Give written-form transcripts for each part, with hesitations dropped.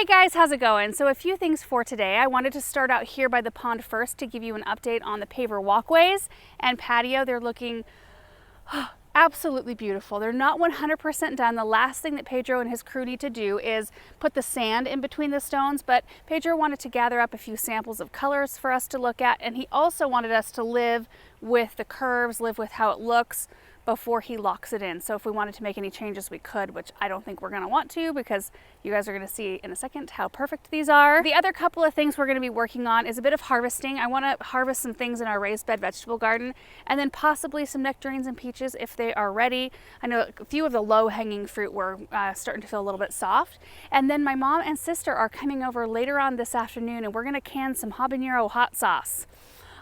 Hey guys, how's it going? So a few things for today. I wanted to start out here by the pond first to give you an update on the Paver walkways and patio. They're looking absolutely beautiful. They're not 100% done. The last thing that Pedro and his crew need to do is put the sand in between the stones, but Pedro wanted to gather up a few samples of colors for us to look at, and he also wanted us to live with the curves, live with how it looks before he locks it in. So if we wanted to make any changes, we could, which I don't think we're going to want to, because you guys are going to see in a second how perfect these are. The other couple of things we're going to be working on is a bit of harvesting. I want to harvest some things in our raised bed vegetable garden, and then possibly some nectarines and peaches if they are ready. I know a few of the low-hanging fruit were starting to feel a little bit soft. And then my mom and sister are coming over later on this afternoon, and we're going to can some habanero hot sauce.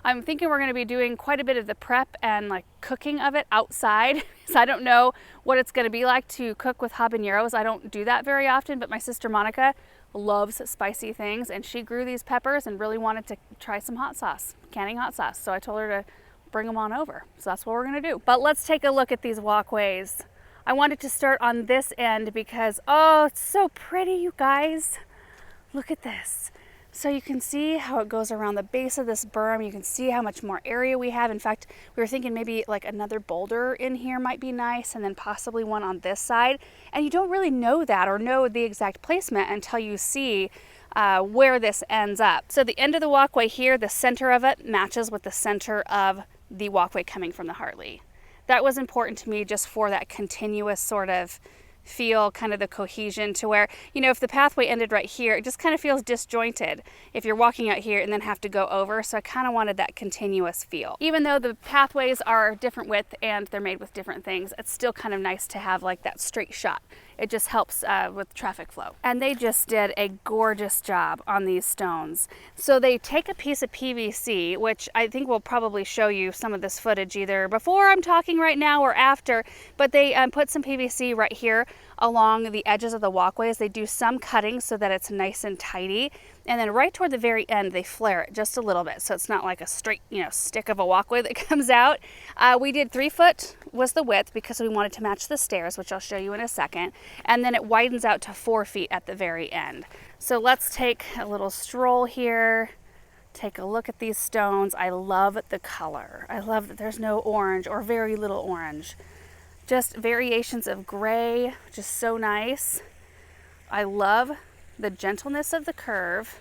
I'm thinking we're going to be doing quite a bit of the prep and like cooking of it outside. So I don't know what it's going to be like to cook with habaneros. I don't do that very often, but my sister Monica loves spicy things, and she grew these peppers and really wanted to try some hot sauce, canning hot sauce. So I told her to bring them on over. So that's what we're going to do. But let's take a look at these walkways. I wanted to start on this end because, oh, it's so pretty, you guys. Look at this. So you can see how it goes around the base of this berm. You can see how much more area we have. In fact, we were thinking maybe like another boulder in here might be nice, and then possibly one on this side. And you don't really know that or know the exact placement until you see where this ends up. So the end of the walkway here, the center of it matches with the center of the walkway coming from the Hartley. That was important to me just for that continuous sort of feel, kind of the cohesion, to where, you know, if the pathway ended right here, it just kind of feels disjointed if you're walking out here and then have to go over. So I kind of wanted that continuous feel. Even though the pathways are different width and they're made with different things, it's still kind of nice to have like that straight shot. It just helps with traffic flow. And they just did a gorgeous job on these stones. So they take a piece of PVC, which I think will probably show you some of this footage either before I'm talking right now or after, but they put some PVC right here along the edges of the walkways. They do some cutting so that it's nice and tidy. And then right toward the very end, they flare it just a little bit, so it's not like a straight, you know, stick of a walkway that comes out. We did 3 foot was the width because we wanted to match the stairs, which I'll show you in a second. And then it widens out to 4 feet at the very end. So let's take a little stroll here. Take a look at these stones. I love the color. I love that there's no orange or very little orange. Just variations of gray, just so nice. I love the gentleness of the curve,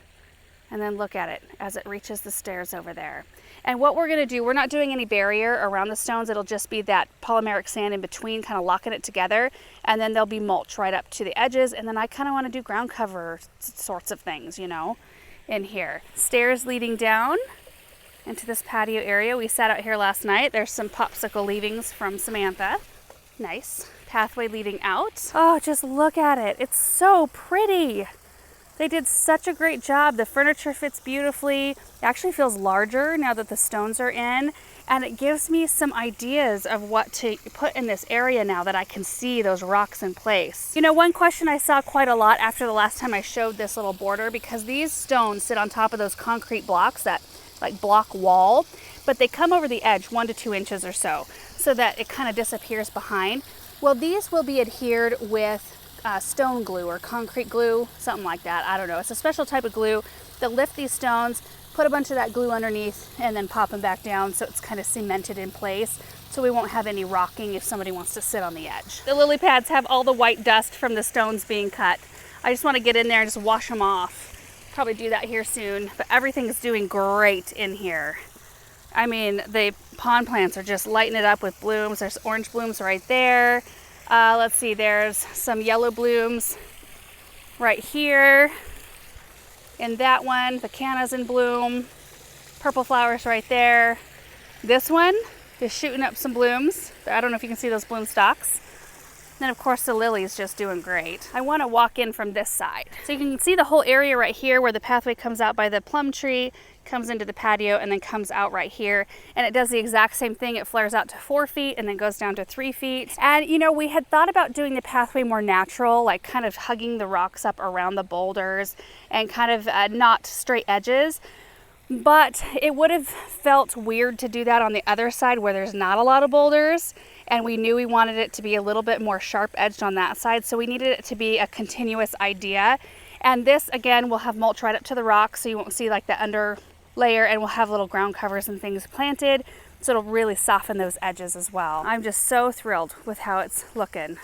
and then look at it as it reaches the stairs over there. And what we're going to do, we're not doing any barrier around the stones. It'll just be that polymeric sand in between, kind of locking it together, and then there'll be mulch right up to the edges. And then I kind of want to do ground cover sorts of things, you know, in here. Stairs leading down into this patio area. We sat out here last night. There's some popsicle leavings from Samantha. Nice. Pathway leading out. Oh, just look at it. It's so pretty. They did such a great job. The furniture fits beautifully. It actually feels larger now that the stones are in, and it gives me some ideas of what to put in this area now that I can see those rocks in place. You know, one question I saw quite a lot after the last time I showed this little border, because these stones sit on top of those concrete blocks, that like block wall, but they come over the edge 1 to 2 inches or so that it kind of disappears behind. Well, these will be adhered with stone glue or concrete glue, something like that. I don't know. It's a special type of glue. They'll lift these stones, put a bunch of that glue underneath, and then pop them back down so it's kind of cemented in place, so we won't have any rocking if somebody wants to sit on the edge. The lily pads have all the white dust from the stones being cut. I just want to get in there and just wash them off. Probably do that here soon, but everything's doing great in here. I mean, the pond plants are just lighting it up with blooms. There's orange blooms right there. Let's see, there's some yellow blooms right here. In that one, the canna's in bloom. Purple flowers right there. This one is shooting up some blooms. I don't know if you can see those bloom stalks. Then of course the lily's just doing great. I want to walk in from this side. So you can see the whole area right here where the pathway comes out by the plum tree, comes into the patio, and then comes out right here. And it does the exact same thing. It flares out to 4 feet and then goes down to 3 feet. And you know, we had thought about doing the pathway more natural, like kind of hugging the rocks up around the boulders and kind of not straight edges. But it would have felt weird to do that on the other side where there's not a lot of boulders, and we knew we wanted it to be a little bit more sharp edged on that side, so we needed it to be a continuous idea. And this, again, will have mulch right up to the rock, so you won't see like the under layer, and we'll have little ground covers and things planted, so it'll really soften those edges as well. I'm just so thrilled with how it's looking.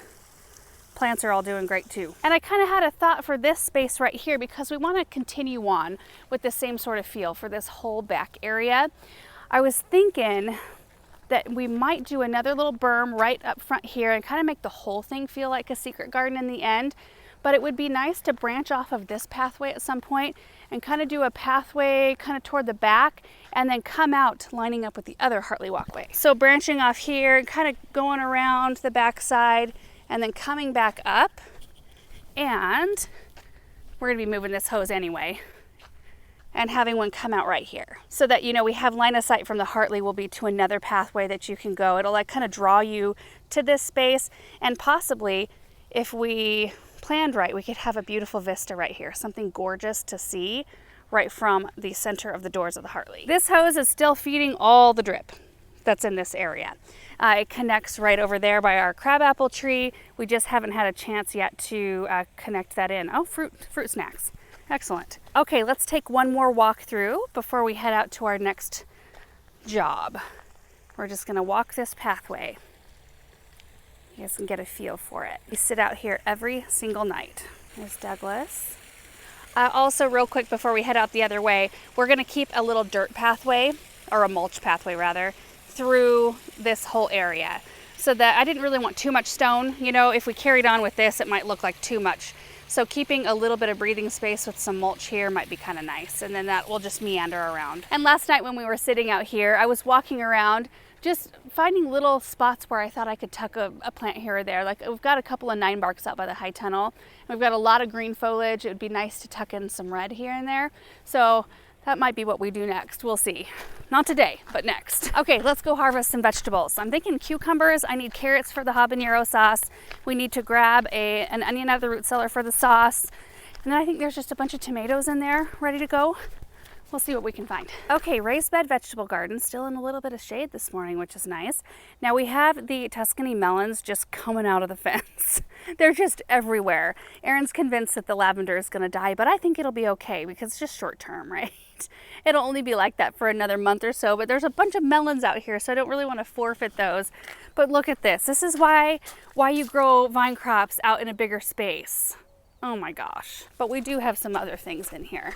Plants are all doing great too. And I kind of had a thought for this space right here, because we want to continue on with the same sort of feel for this whole back area. I was thinking that we might do another little berm right up front here and kind of make the whole thing feel like a secret garden in the end. But it would be nice to branch off of this pathway at some point and kind of do a pathway kind of toward the back and then come out lining up with the other Hartley walkway. So branching off here and kind of going around the back side and then coming back up, and we're gonna be moving this hose anyway, and having one come out right here so that, you know, we have line of sight from the Hartley will be to another pathway that you can go. It'll like kind of draw you to this space, and possibly if we planned right, we could have a beautiful vista right here, something gorgeous to see right from the center of the doors of the Hartley. This hose is still feeding all the drip that's in this area. It connects right over there by our crabapple tree. We just haven't had a chance yet to connect that in. Oh, fruit snacks. Excellent. Okay, let's take one more walk through before we head out to our next job. We're just gonna walk this pathway. You guys can get a feel for it. We sit out here every single night. There's Douglas. Also, real quick before we head out the other way, we're gonna keep a little dirt pathway, or a mulch pathway rather, through this whole area, so that I didn't really want too much stone. You know, if we carried on with this, it might look like too much. So keeping a little bit of breathing space with some mulch here might be kind of nice, and then that will just meander around. And last night when we were sitting out here, I was walking around just finding little spots where I thought I could tuck a plant here or there. Like, we've got a couple of 9-barks out by the high tunnel. We've got a lot of green foliage. It would be nice to tuck in some red here and there. So that might be what we do next. We'll see. Not today, but next. Okay, let's go harvest some vegetables. I'm thinking cucumbers. I need carrots for the habanero sauce. We need to grab an onion out of the root cellar for the sauce. And then I think there's just a bunch of tomatoes in there ready to go. We'll see what we can find. Okay, raised bed vegetable garden, still in a little bit of shade this morning, which is nice. Now we have the Tuscany melons just coming out of the fence. They're just everywhere. Aaron's convinced that the lavender is gonna die, but I think it'll be okay because it's just short term, right? It'll only be like that for another month or so, but there's a bunch of melons out here, so I don't really want to forfeit those. But look at this. This is why you grow vine crops out in a bigger space. Oh my gosh. But we do have some other things in here.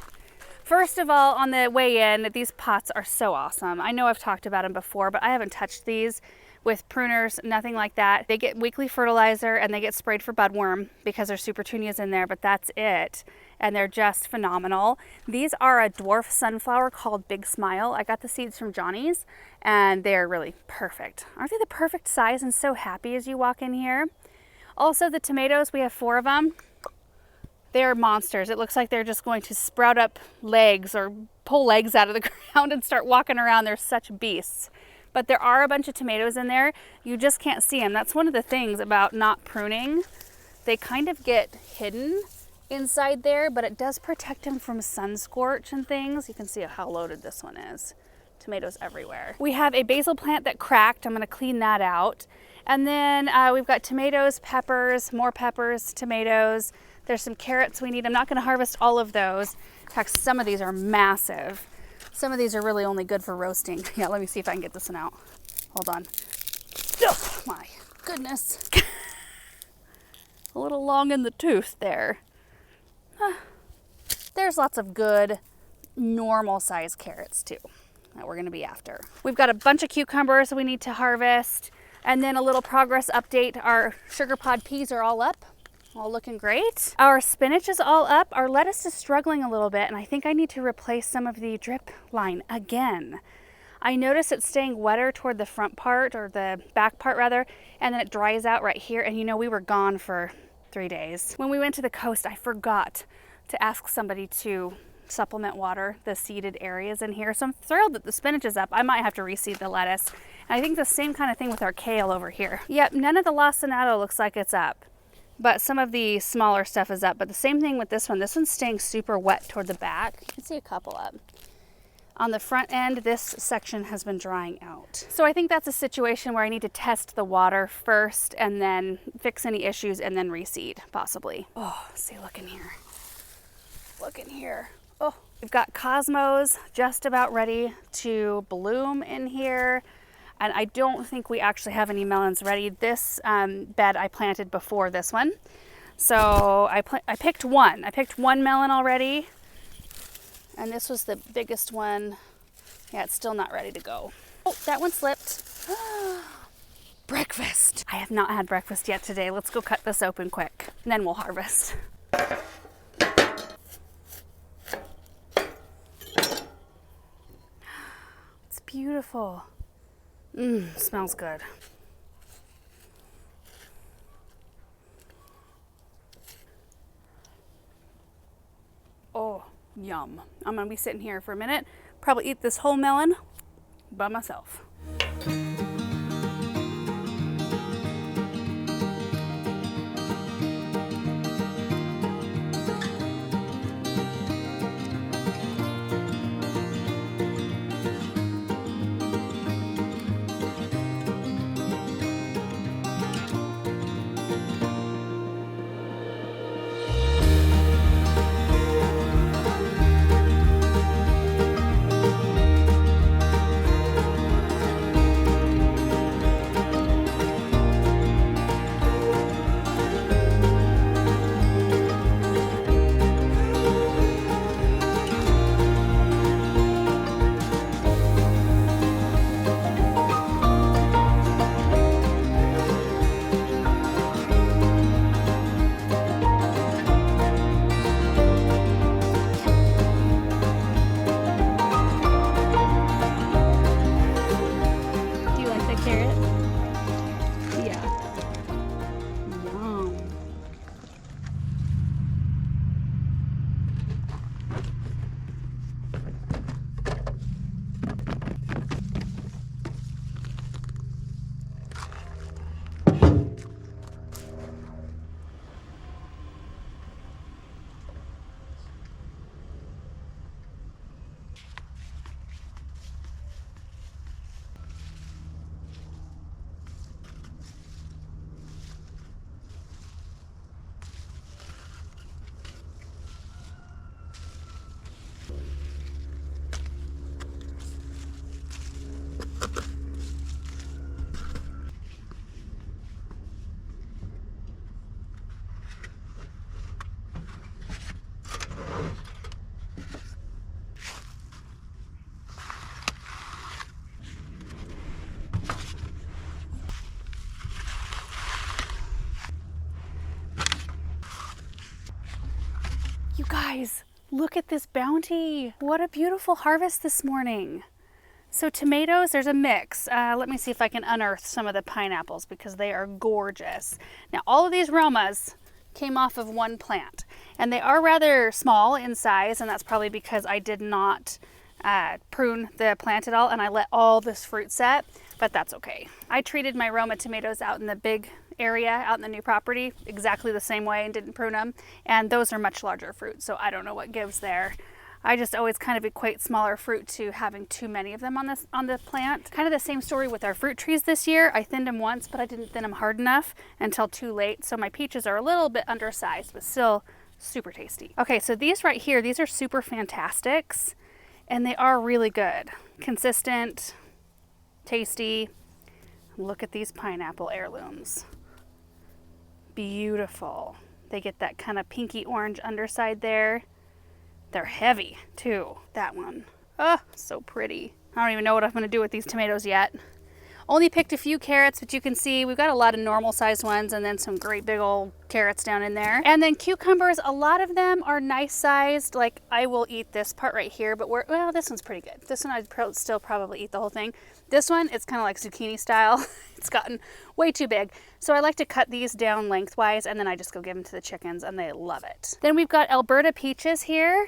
First of all, on the way in, these pots are so awesome. I know I've talked about them before, but I haven't touched these with pruners, nothing like that. They get weekly fertilizer and they get sprayed for budworm because there's super petunias in there, but that's it. And they're just phenomenal. These are a dwarf sunflower called Big Smile. I got the seeds from Johnny's and they're really perfect. Aren't they the perfect size and so happy as you walk in here? Also the tomatoes, we have 4 of them. They're monsters. It looks like they're just going to sprout up legs or pull legs out of the ground and start walking around. They're such beasts. But there are a bunch of tomatoes in there. You just can't see them. That's one of the things about not pruning. They kind of get hidden inside there, but it does protect them from sun scorch and things. You can see how loaded this one is. Tomatoes everywhere. We have a basil plant that cracked. I'm going to clean that out. And then we've got tomatoes, peppers, more peppers, tomatoes. There's some carrots we need. I'm not going to harvest all of those. In fact, some of these are massive. Some of these are really only good for roasting. Yeah, let me see if I can get this one out. Hold on. Oh my goodness. A little long in the tooth there. There's lots of good normal size carrots too that we're going to be after. We've got a bunch of cucumbers we need to harvest, and then a little progress update. Our sugar pod peas are all up, all looking great. Our spinach is all up. Our lettuce is struggling a little bit, and I think I need to replace some of the drip line again. I notice it's staying wetter toward the front part, or the back part rather, and then it dries out right here. And you know, we were gone for 3 days. When we went to the coast, I forgot to ask somebody to supplement water the seeded areas in here. So I'm thrilled that the spinach is up. I might have to reseed the lettuce. And I think the same kind of thing with our kale over here. Yep, none of the lacinato looks like it's up, but some of the smaller stuff is up. But the same thing with this one. This one's staying super wet toward the back. You can see a couple up. On the front end, this section has been drying out. So I think that's a situation where I need to test the water first and then fix any issues and then reseed, possibly. Oh, see, look in here. Look in here. Oh, we've got cosmos just about ready to bloom in here. And I don't think we actually have any melons ready. This bed I planted before this one. So I picked one. I picked one melon already. And this was the biggest one. Yeah, it's still not ready to go. Oh, that one slipped. Breakfast. I have not had breakfast yet today. Let's go cut this open quick, and then we'll harvest. It's beautiful. Smells good. Oh, yum. I'm gonna be sitting here for a minute, probably eat this whole melon by myself. You guys, look at this bounty. What a beautiful harvest this morning. So tomatoes, there's a mix. Let me see if I can unearth some of the pineapples because they are gorgeous. Now all of these Romas came off of one plant and they are rather small in size, and that's probably because I did not prune the plant at all and I let all this fruit set, but that's okay. I treated my Roma tomatoes out in the big area out in the new property exactly the same way and didn't prune them, and those are much larger fruit, so I don't know what gives there. I just always kind of equate smaller fruit to having too many of them on the plant. Kind of the same story with our fruit trees this year. I thinned them once, but I didn't thin them hard enough until too late, so my peaches are a little bit undersized but still super tasty. Okay, so these right here, these are super fantastics and they are really good, consistent, tasty. Look at these pineapple heirlooms. Beautiful. They get that kind of pinky orange underside there. They're heavy too. That one, oh, so pretty. I don't even know what I'm gonna do with these tomatoes yet. Only picked a few carrots, but you can see we've got a lot of normal sized ones and then some great big old carrots down in there. And then cucumbers, a lot of them are nice sized. Like I will eat this part right here, but well, this one's pretty good. This one I'd still probably eat the whole thing. This one, it's kind of like zucchini style. It's gotten way too big. So I like to cut these down lengthwise and then I just go give them to the chickens and they love it. Then we've got Alberta peaches here.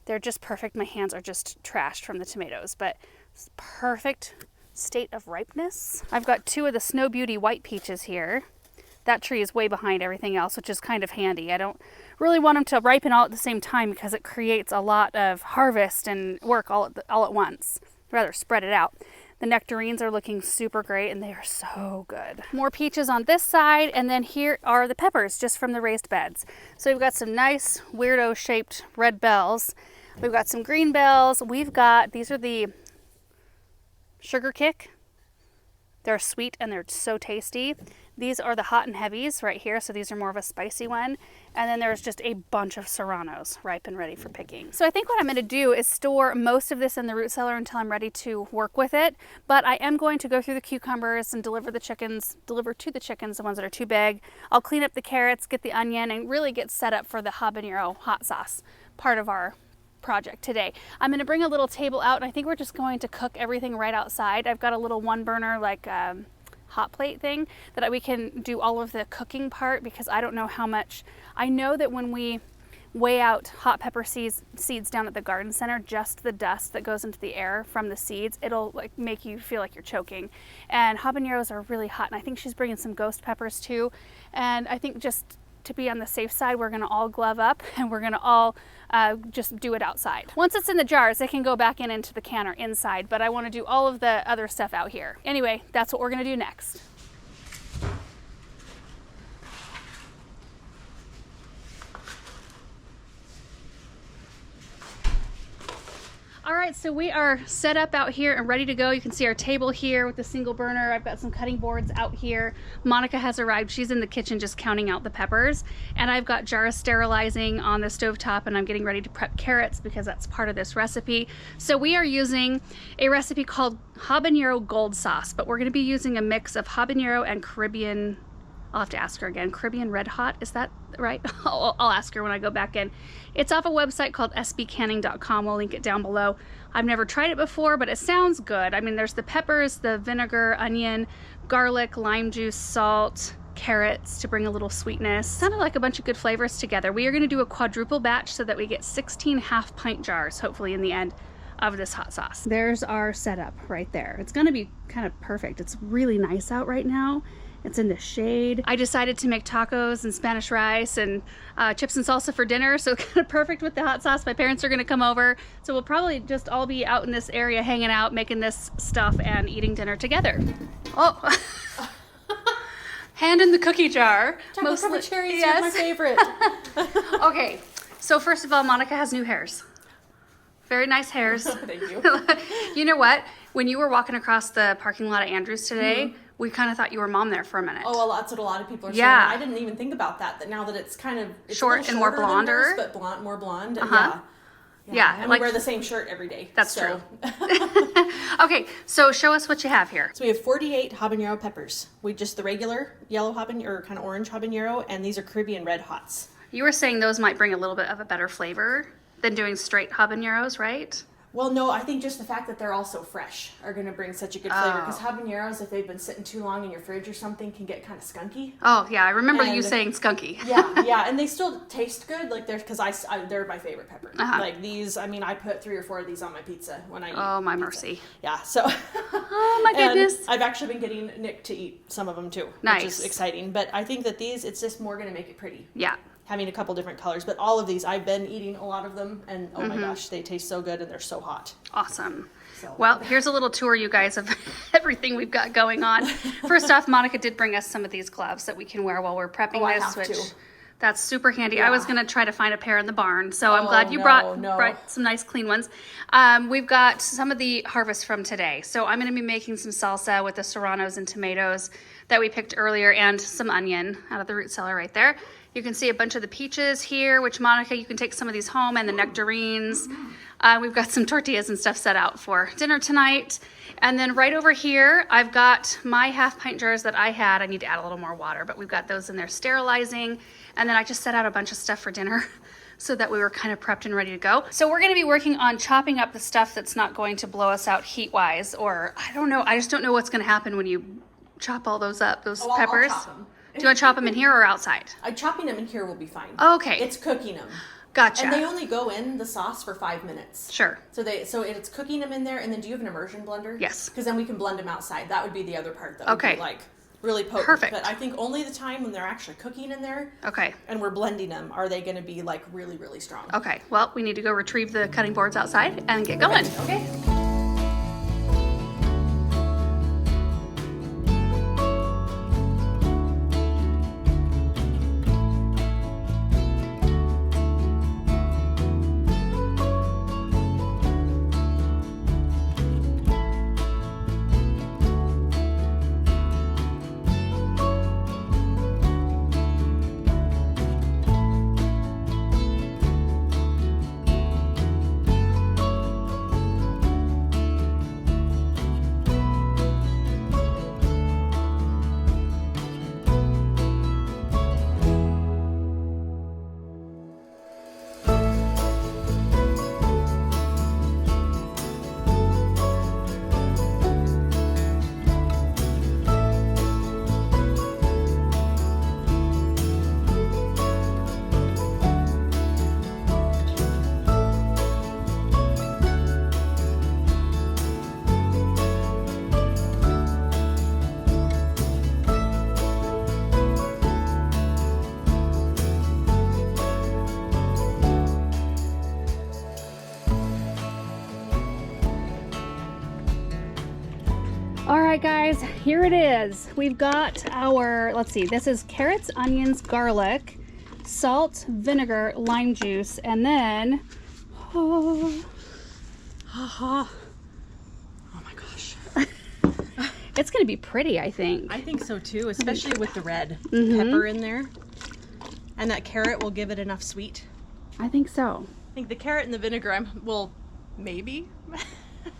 They're just perfect. My hands are just trashed from the tomatoes, but it's perfect state of ripeness. I've got two of the Snow Beauty white peaches here. That tree is way behind everything else, which is kind of handy. I don't really want them to ripen all at the same time because it creates a lot of harvest and work all at once. I'd rather spread it out. The nectarines are looking super great and they are so good. More peaches on this side, and then here are the peppers just from the raised beds. So we've got some nice weirdo shaped red bells. We've got some green bells. We've got, these are the Sugar Kick. They're sweet and they're so tasty. These are the hot and heavies right here. So these are more of a spicy one. And then there's just a bunch of serranos ripe and ready for picking. So I think what I'm gonna do is store most of this in the root cellar until I'm ready to work with it. But I am going to go through the cucumbers and deliver to the chickens, the ones that are too big. I'll clean up the carrots, get the onion, and really get set up for the habanero hot sauce part of our project today. I'm going to bring a little table out, and I think we're just going to cook everything right outside. I've got a little one burner like hot plate thing that we can do all of the cooking part, because I don't know how much. I know that when we weigh out hot pepper seeds down at the garden center, just the dust that goes into the air from the seeds, it'll like make you feel like you're choking. And habaneros are really hot, and I think she's bringing some ghost peppers too. And I think just to be on the safe side, we're gonna all glove up and we're gonna all just do it outside. Once it's in the jars, it can go back into the can or inside, but I wanna do all of the other stuff out here. Anyway, that's what we're gonna do next. All right, so we are set up out here and ready to go. You can see our table here with the single burner. I've got some cutting boards out here. Monica has arrived. She's in the kitchen just counting out the peppers. And I've got jars sterilizing on the stovetop, and I'm getting ready to prep carrots because that's part of this recipe. So we are using a recipe called habanero gold sauce, but we're gonna be using a mix of habanero and Caribbean, I'll have to ask her again, Caribbean Red Hot, is that right? I'll ask her when I go back in. It's off a website called sbcanning.com. We'll link it down below. I've never tried it before, but it sounds good. I mean, there's the peppers, the vinegar, onion, garlic, lime juice, salt, carrots to bring a little sweetness. Sounded like a bunch of good flavors together. We are gonna do a quadruple batch so that we get 16 half-pint jars, hopefully in the end, of this hot sauce. There's our setup right there. It's gonna be kind of perfect. It's really nice out right now. It's in the shade. I decided to make tacos and Spanish rice and chips and salsa for dinner, so kind of perfect with the hot sauce. My parents are gonna come over, so we'll probably just all be out in this area hanging out, making this stuff and eating dinner together. Oh, hand in the cookie jar. Chocolate covered cherries are my favorite. Okay, so first of all, Monica has new hairs. Very nice hairs. Thank you. You know what? When you were walking across the parking lot at Andrews today, we kind of thought you were mom there for a minute. Oh, well, that's what a lot of people are saying. Yeah. I didn't even think about that. That now that it's kind of short and more blonder, but more blonde. Yeah, and we wear the same shirt every day. That's true. Okay, so show us what you have here. So we have 48 habanero peppers. The regular yellow habanero, or kind of orange habanero, and these are Caribbean Red Hots. You were saying those might bring a little bit of a better flavor than doing straight habaneros, right? Well, no, I think just the fact that they're all so fresh are going to bring such a good flavor. Because habaneros, if they've been sitting too long in your fridge or something, can get kind of skunky. Oh, yeah, I remember you saying skunky. Yeah, and they still taste good. Like they're my favorite pepper. Like these, I mean, I put 3 or 4 of these on my pizza when I eat. Oh, my pizza. mercy. Yeah, so. Oh my goodness. I've actually been getting Nick to eat some of them too, nice. Which is exciting. But I think that these, it's just more going to make it pretty. Yeah. Having a couple different colors, but all of these, I've been eating a lot of them, and oh my gosh, they taste so good and they're so hot. Awesome. So. Well, here's a little tour, you guys, of everything we've got going on. First off, Monica did bring us some of these gloves that we can wear while we're prepping this, that's super handy. Yeah. I was going to try to find a pair in the barn, so I'm glad you brought some nice clean ones. We've got some of the harvest from today. So I'm going to be making some salsa with the serranos and tomatoes that we picked earlier, and some onion out of the root cellar right there. You can see a bunch of the peaches here, which Monica, you can take some of these home, and the nectarines. We've got some tortillas and stuff set out for dinner tonight. And then right over here, I've got my half-pint jars that I had. I need to add a little more water, but we've got those in there sterilizing. And then I just set out a bunch of stuff for dinner so that we were kind of prepped and ready to go. So we're gonna be working on chopping up the stuff that's not going to blow us out heat-wise, or I don't know, I just don't know what's gonna happen when you chop all those up, those peppers. I'll chop them. Do you want to chop them in here or outside? Chopping them in here will be fine. Okay. It's cooking them. Gotcha. And they only go in the sauce for 5 minutes. Sure. So it's cooking them in there, and then do you have an immersion blender? Yes. Because then we can blend them outside. That would be the other part that would be like really potent. Perfect. But I think only the time when they're actually cooking in there. Okay. And we're blending them are they going to be like really, really strong. Okay. Well, we need to go retrieve the cutting boards outside and get going. Okay. right, guys, here it is. We've got our, let's see, this is carrots, onions, garlic, salt, vinegar, lime juice, and then, oh my gosh. It's gonna be pretty, I think. I think so too, especially with the red pepper in there. And that carrot will give it enough sweet. I think so. I think the carrot and the vinegar will maybe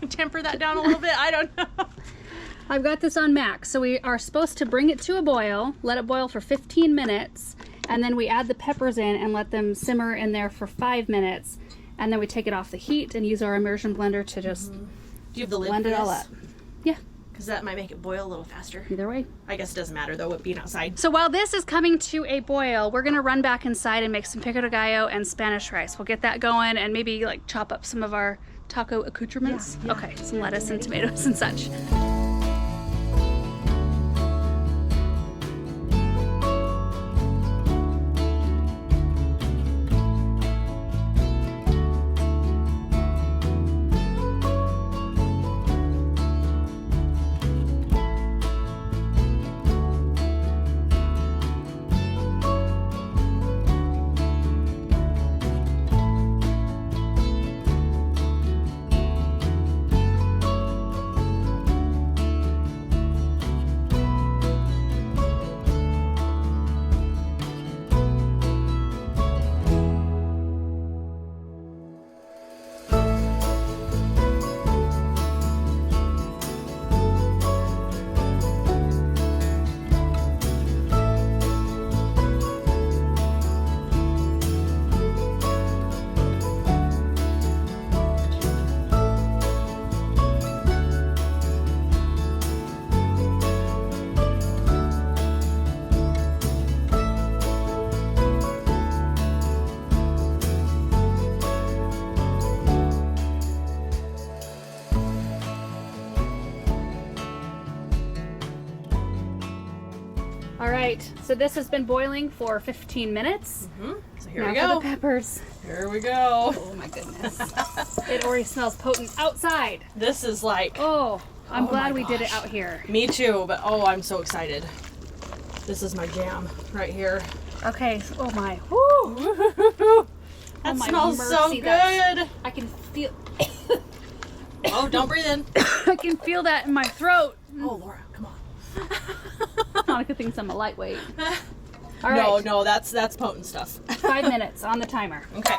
temper that down a little bit. I don't know. I've got this on max, so we are supposed to bring it to a boil, let it boil for 15 minutes, and then we add the peppers in and let them simmer in there for 5 minutes, and then we take it off the heat and use our immersion blender to just Do you have the lid blend for it all this? up. Yeah, Because that might make it boil a little faster. either way. I guess it doesn't matter though, it being outside. So while this is coming to a boil, we're gonna run back inside and make some pico de gallo and Spanish rice. We'll get that going and maybe like chop up some of our taco accoutrements. Yeah. Okay, some lettuce and tomatoes and such. All right, so this has been boiling for 15 minutes. So here Now we for go. the peppers. Here we go. Oh my goodness. It already smells potent outside. This is like, Oh, I'm Oh glad my we did it gosh. out here. me too, but oh, I'm so excited. This is my jam right here. Okay, oh my, whoo. That my smells so mercy, that's- good. I can feel, Oh, don't breathe in. I can feel that in my throat. Oh, Laura, come on. Monica thinks I'm a lightweight. All right, No, that's potent stuff. 5 minutes on the timer. Okay.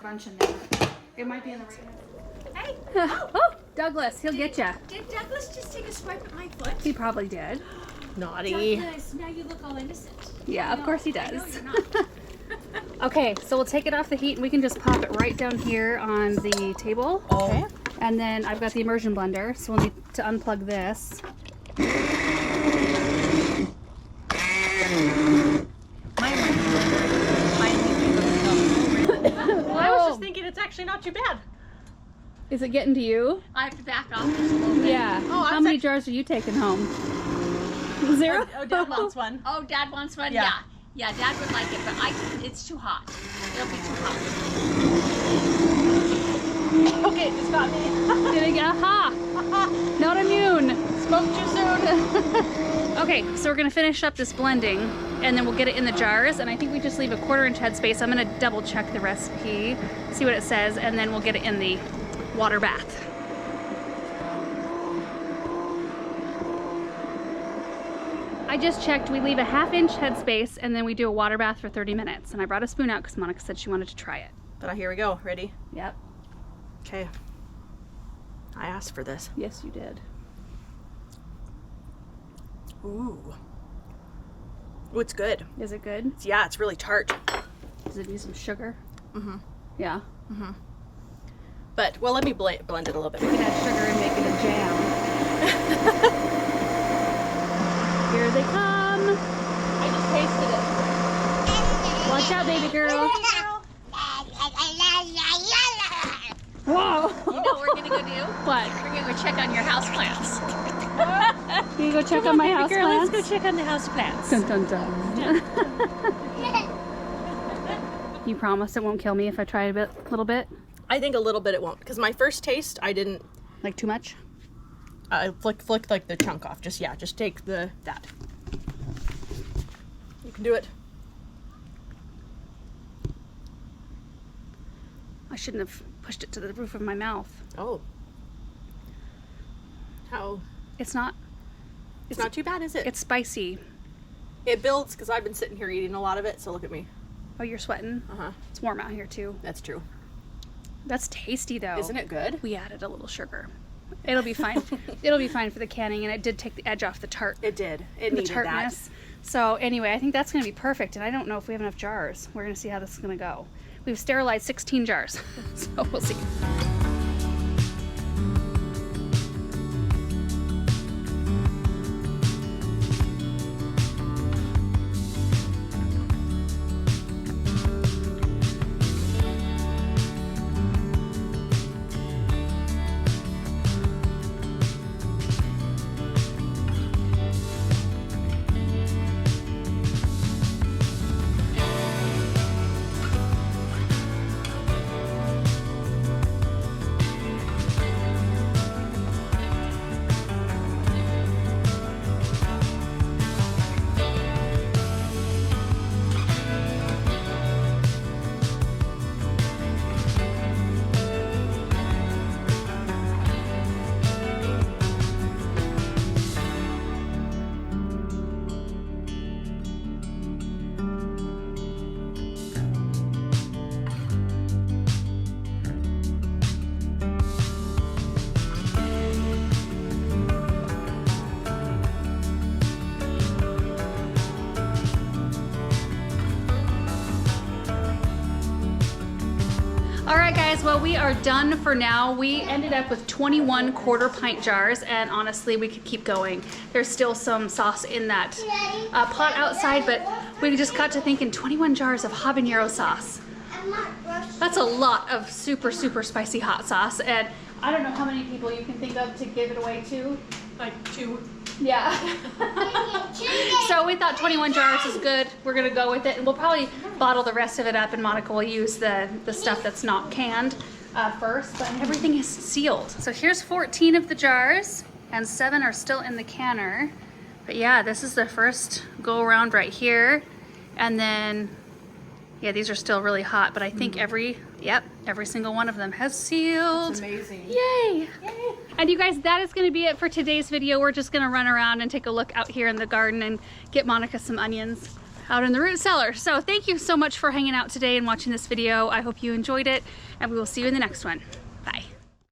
Bunch in there. It might be in the right. Hey, Oh, Douglas, he'll get ya. did Douglas just take a swipe at my foot? He probably did. Naughty. Douglas, now you look all innocent. Yeah, of course he I know does. you're not. Okay, so we'll take it off the heat and we can just pop it right down here on the table. Okay. And then I've got the immersion blender, so we'll need to unplug this. I was just thinking it's actually not too bad. Is it getting to you? I have to back off just a little bit. Yeah. Oh, How I'm many jars are you taking home? 0? Oh, Dad wants one. Oh, Dad wants one? Yeah. Yeah, Dad would like it, but it's too hot. It'll be too hot. Okay, it just got me. Did it get? Aha! Not immune. Spoke too soon. Okay, so we're gonna finish up this blending and then we'll get it in the jars, and I think we just leave a 1/4 inch headspace. I'm gonna double check the recipe, see what it says, and then we'll get it in the water bath. I just checked, we leave a 1/2 inch headspace and then we do a water bath for 30 minutes. And I brought a spoon out because Monica said she wanted to try it. But here we go. Ready? Yep. Okay. I asked for this. Yes, you did. Ooh. Ooh, it's good. Is it good? Yeah, it's really tart. Does it need some sugar? Mm-hmm. Yeah. But, well, let me blend it a little bit. We can add sugar and make it a jam. Here they come. I just tasted it. Watch out, baby girl. Whoa! You know what we're gonna go do? What? We're gonna go check on your house plants. You go check on my house Girl, plants? let's go check on the house plants. Dun, dun, dun. You promise it won't kill me if I try a little bit? I think a little bit it won't, because my first taste, I didn't Like too much? flick like the chunk off. Just take that. You can do it. I shouldn't have pushed it to the roof of my mouth. Oh. How? It's not too bad, is it? It's spicy. It builds because I've been sitting here eating a lot of it, so look at me. Oh, you're sweating? Uh-huh. It's warm out here too. That's true. That's tasty though. Isn't it good? We added a little sugar. It'll be fine. It'll be fine for the canning, and it did take the edge off the tart. It did. It The needed tartness. that. So anyway, I think that's going to be perfect, and I don't know if we have enough jars. We're going to see how this is going to go. We've sterilized 16 jars, so we'll see. All right, guys, well, we are done for now. We ended up with 21 quarter-pint jars, and honestly, we could keep going. There's still some sauce in that pot outside, but we just got to thinking 21 jars of habanero sauce. That's a lot of super, super spicy hot sauce, and I don't know how many people you can think of to give it away to. Like 2. Yeah. So we thought 21 jars is good. We're gonna go with it, and we'll probably bottle the rest of it up, and Monica will use the stuff that's not canned first, but everything is sealed. So here's 14 of the jars, and 7 are still in the canner. But yeah, this is the first go around right here, and then yeah, these are still really hot, but I think every single one of them has sealed. That's amazing. Yay! Yay! And you guys, that is going to be it for today's video. We're just going to run around and take a look out here in the garden and get Monica some onions out in the root cellar. So thank you so much for hanging out today and watching this video. I hope you enjoyed it, and we will see you in the next one.